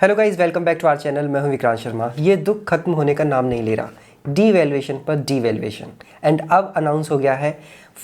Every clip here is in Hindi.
Hello guys, welcome back to our channel. मैं हूं विक्रांत शर्मा। ये दुख खत्म होने का नाम नहीं ले रहा। डीवैल्यूएशन पर डीवैल्यूएशन एंड अब अनाउंस हो गया है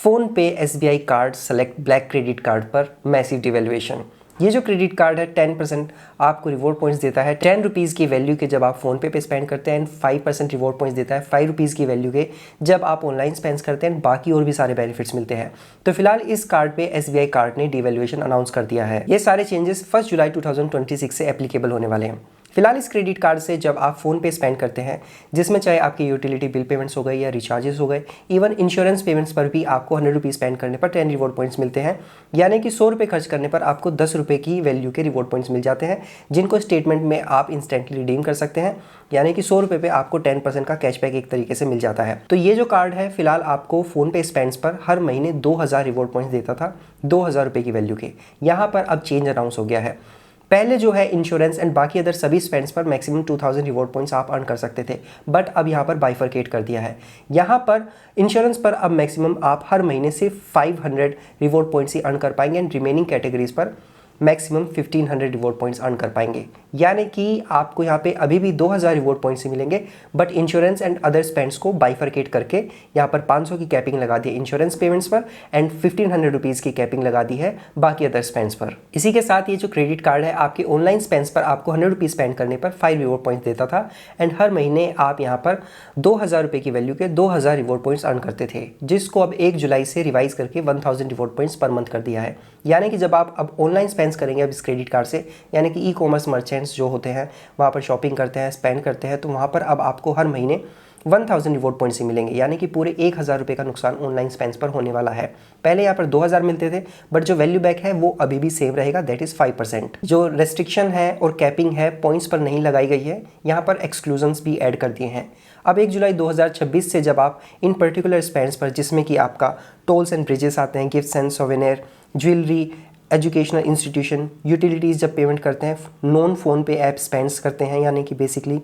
फ़ोन पे SBI card select black credit card पर मैसिव डीवैल्यूएशन। ये जो क्रेडिट कार्ड है 10% आपको रिवॉर्ड पॉइंट्स देता है 10 रुपीज़ की वैल्यू के जब आप फ़ोन पे स्पेंड करते हैं एंड 5% रिवॉर्ड पॉइंट्स देता है 5 रुपीज़ की वैल्यू के जब आप ऑनलाइन स्पेंड करते हैं। बाकी और भी सारे बेनिफिट्स मिलते हैं। तो फिलहाल इस कार्ड पे एसबीआई कार्ड ने डीवैल्यूएशन अनाउंस कर दिया है। ये सारे चेंजेस 1 जुलाई 2026 से एप्लीकेबल होने वाले हैं। फिलहाल इस क्रेडिट कार्ड से जब आप फ़ोन पे स्पेंड करते हैं, जिसमें चाहे आपकी यूटिलिटी बिल पेमेंट्स हो गए या रिचार्जेस हो गए, इवन इंश्योरेंस पेमेंट्स पर भी आपको 100 रुपीज़ स्पेंड करने पर 10 रिवॉर्ड पॉइंट्स मिलते हैं। यानी कि 100 रुपये खर्च करने पर आपको 10 रुपये की वैल्यू के रिवॉर्ड पॉइंट्स मिल जाते हैं, जिनको स्टेटमेंट में आप इंस्टेंटली रिडीम कर सकते हैं। यानी कि 100 रुपये पे आपको 10% का कैशबैक एक तरीके से मिल जाता है। तो ये जो कार्ड है फिलहाल आपको फ़ोन पे स्पेंड्स पर हर महीने 2000 रिवॉर्ड पॉइंट्स देता था, 2000 रुपये की वैल्यू के। यहाँ पर अब चेंज अनाउंस हो गया है। पहले जो है इंश्योरेंस एंड बाकी अदर सभी स्पेंड्स पर मैक्सिमम 2000 रिवॉर्ड पॉइंट्स आप अर्न कर सकते थे, बट अब यहाँ पर बाइफरकेट कर दिया है। यहाँ पर इंश्योरेंस पर अब मैक्सिमम आप हर महीने से 500 रिवॉर्ड पॉइंट्स ही अर्न कर पाएंगे एंड रिमेनिंग कैटेगरीज पर मैक्सिमम 1500 रिवॉर्ड पॉइंट्स अर्न कर पाएंगे। यानी कि आपको यहाँ पे अभी भी 2000 रिवॉर्ड पॉइंट्स ही मिलेंगे, but insurance and other spends को बाइफरकेट करके यहाँ पर 500 की कैपिंग लगा दी है इंश्योरेंस पेमेंट्स पर एंड 1500 रुपीज़ की कैपिंग लगा दी है बाकी अदर स्पेंड्स पर। इसी के साथ ये जो क्रेडिट कार्ड है आपके ऑनलाइन स्पेंड्स पर आपको 100 रुपीज़ स्पेंड करने पर 5 रिवॉर्ड पॉइंट्स देता था एंड हर महीने आप यहाँ पर 2000 रुपये की वैल्यू के 2000 रिवॉर्ड पॉइंट्स अर्न करते थे, जिसको अब 1 जुलाई से रिवाइज करके 1000 रिवॉर्ड पॉइंट्स पर मंथ कर दिया है। यानी कि जब आप अब ऑनलाइन स्पेंड करेंगे अब इस क्रेडिट कार्ड से, यानी कि ई कॉमर्स मर्चेंट्स जो होते हैं वहाँ पर शॉपिंग करते हैं, स्पेंड करते हैं, तो वहाँ पर अब आपको हर महीने 1000 रिवॉर्ड पॉइंट्स ही मिलेंगे। यानी कि पूरे 1000 रुपये का नुकसान ऑनलाइन स्पेंड्स पर होने वाला है। पहले यहाँ पर 2000 मिलते थे, बट जो वैल्यू बैक है वो अभी भी सेम रहेगा, दैट इज़ 5%। जो रेस्ट्रिक्शन है और कैपिंग है पॉइंट्स पर नहीं लगाई गई है, यहाँ पर एक्सक्लूजन्स भी ऐड कर दिए हैं। अब 1 जुलाई 2026 से जब आप इन पर्टिकुलर स्पेंड्स पर, जिसमें कि आपका टोल्स एंड ब्रिजेस आते हैं, gifts and souvenir, jewellery, educational institution, utilities जब पेमेंट करते हैं, नॉन फ़ोन पे ऐप स्पेंड्स करते हैं यानी कि बेसिकली,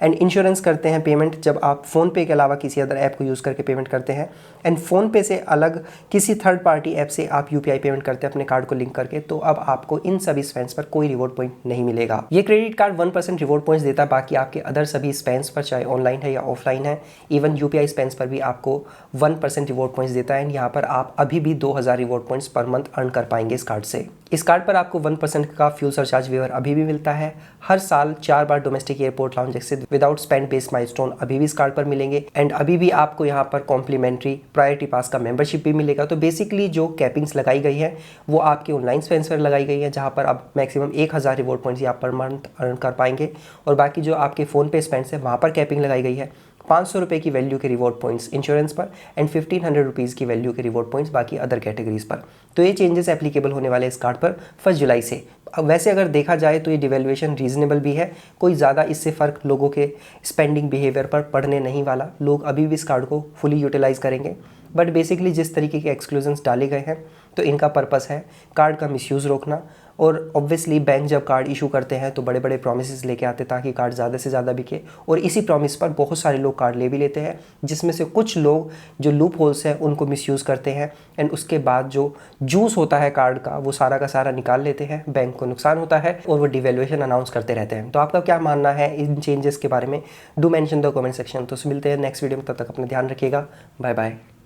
एंड इंश्योरेंस करते हैं पेमेंट जब आप फ़ोन पे के अलावा किसी अदर ऐप को यूज़ करके पेमेंट करते हैं, एंड फ़ोन पे से अलग किसी थर्ड पार्टी ऐप से आप यूपीआई पेमेंट करते हैं अपने कार्ड को लिंक करके, तो अब आपको इन सभी स्पेंड्स पर कोई रिवॉर्ड पॉइंट नहीं मिलेगा। ये क्रेडिट कार्ड 1% रिवॉर्ड पॉइंट्स देता है, बाकी आपके अदर सभी स्पेंड्स पर, चाहे ऑनलाइन है या ऑफलाइन है, इवन यूपीआई स्पेंड्स पर भी आपको 1% रिवॉर्ड पॉइंट्स देता है एंड यहाँ पर आप अभी भी 2000 reward points per month earn कर पाएंगे इस कार्ड से। इस कार्ड पर आपको 1% का फ्यूल सरचार्ज वेवर अभी भी मिलता है। हर साल 4 बार domestic airport lounge access without spend based milestone अभी भी इस कार्ड पर मिलेंगे एंड अभी भी आपको यहाँ पर कॉम्प्लीमेंट्री प्रायोरिटी पास का मेंबरशिप भी मिलेगा। तो बेसिकली जो कैपिंग्स लगाई गई है वो आपके ऑनलाइन स्पेंड्स पर लगाई गई है, जहाँ पर आप मैक्सिमम 1000 रिवॉर्ड पॉइंट्स यहाँ पर मंथ अर्न कर पाएंगे, और बाकी जो आपके फ़ोन पे स्पेंड्स है वहाँ पर कैपिंग लगाई गई है 500 रुपये की वैल्यू के रिवॉर्ड पॉइंट्स इंश्योरेंस पर एंड 1500 रुपीज़ की वैल्यू के रिवॉर्ड पॉइंट्स बाकी अदर कैटेगरीज पर। तो ये चेंजेस एप्लीकेबल होने वाले इस कार्ड पर 1 जुलाई से। वैसे अगर देखा जाए तो ये डिवैल्यूएशन रीजनेबल भी है, कोई ज़्यादा इससे फ़र्क लोगों के स्पेंडिंग बिहेवियर पर पड़ने नहीं वाला। लोग अभी भी इस कार्ड को फुली यूटिलाइज़ करेंगे, बट बेसिकली जिस तरीके के एक्सक्लूजन्स डाले गए हैं तो इनका पर्पस है कार्ड का मिसयूज़ रोकना। और ऑब्वियसली बैंक जब कार्ड इशू करते हैं तो बड़े बड़े प्रॉमिसेस लेके आते हैं ताकि कार्ड ज़्यादा से ज़्यादा बिके, और इसी प्रॉमिस पर बहुत सारे लोग कार्ड ले भी लेते हैं, जिसमें से कुछ लोग जो लूप होल्स हैं उनको मिसयूज़ करते हैं एंड उसके बाद जो जूस होता है कार्ड का वो सारा का सारा निकाल लेते हैं, बैंक को नुकसान होता है और वो डिवैल्यूएशन अनाउंस करते रहते हैं। तो आपका क्या मानना है इन चेंजेस के बारे में? Do mention the comment section. तो मिलते हैं नेक्स्ट वीडियो में, तब तक अपना ध्यान रखिएगा। Bye bye.